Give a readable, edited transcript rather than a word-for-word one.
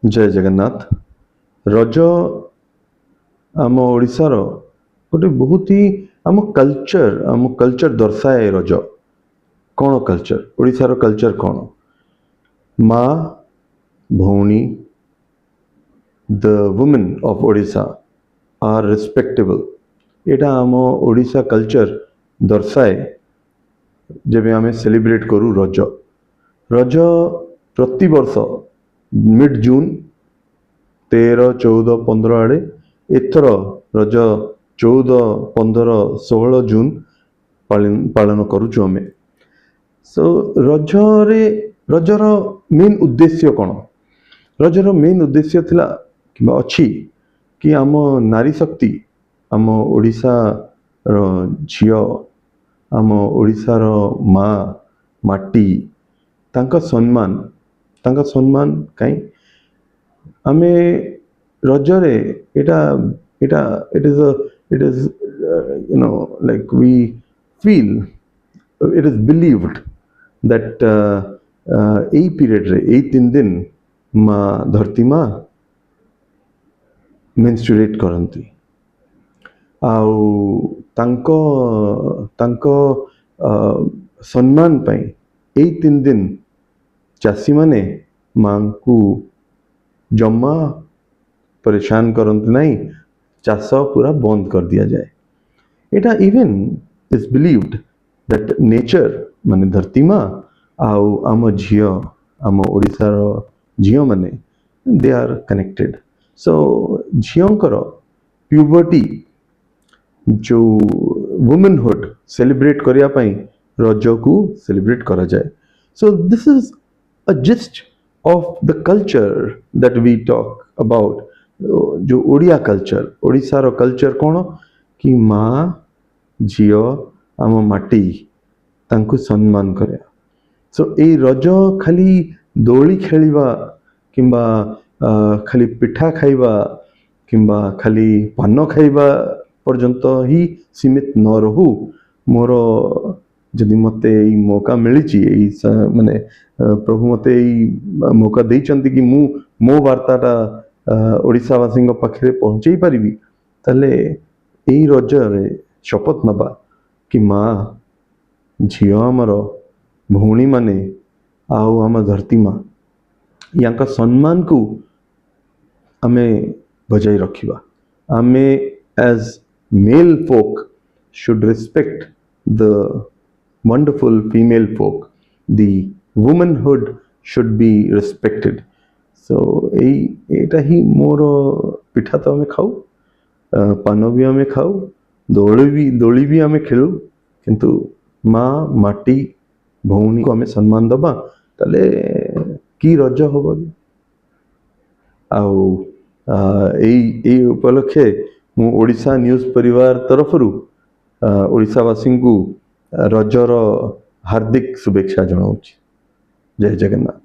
जय जगन्नाथ। रज आम ओडिशार गोटे बहुत ही आम कल्चर दर्शाए। रज कौन कल्चर ओडिशार कल्चर कौन माँ भौणी the women of Odisha are respectable. एटा आम ओडिशा कल्चर दर्शाए जब आम सेलिब्रेट करूँ रज। रज प्रति वर्ष मिड जून 13, 14, 15 आड़े एथर रज 14, 15, 16 जून पालन करुचु आम। सो रजर मेन उद्देश्य कौन? रजर मेन उद्देश्य थिला कि अच्छी कि आम नारी शक्ति आम ओडिशा रो झियो आम ओडिशा रो माँ माटी तांका सम्मान कहीं आमे रजरे एटा एटा it is you know like we feel it is believed that a period रे ए 3 दिन माँ धरती माँ मेंस्ट्रुएट करती आउ तांको तांको सम्मान पाई ए 3 दिन चाषी माने माँ को जमा परेशान करते नहीं, चाष पूरा बंद कर दिया जाए। एटा even is believed that nature माने धरती माँ आउ आम झियो आम ओडिशार झियो माने दे आर कनेक्टेड। सो झियोंकर प्यूबर्टी जो वुमेनहुड सेलिब्रेट करिया पई रज को सेलिब्रेट करा जाए। So this is a gist of the culture that we talk about। जो ओडिया कल्चर ओडिशार कल्चर कौन कि माँ झियो आम माटी तांको सम्मान करे। सो ए रज खाली दोली खेलिबा किंबा खाली पिठा खाइबा किंबा खाली पान खाइबा पर्यंत ही सीमित न रहू। मोर जदि मते मौका मिली माने प्रभु मते मौका देइचंती कि मु मो वार्ताटा ओडिशावासी पाखे पहुँचे पारिबी ताले एई रजरे शपथ नबा कि माँ झियो आमर भौणी माने आउ आम धरती माँ यांका सम्मान को आमे बजाई रखिबा। आमे as male folk should respect the wonderful female folk, the womanhood should be respected। so एटा ही मोर पिठा तो हमें खाऊ पान भी हमें खाऊ दोली भी हमें खेलू किंतु माँ माटी भौणी को हमें सम्मान दबा ताले की रज होबो। आउ एई उपलक्षे मु ओडिशा न्यूज परिवार तरफरु ओडिशावासी को रजर हार्दिक शुभेच्छा जनाऊँ। जय जगन्नाथ।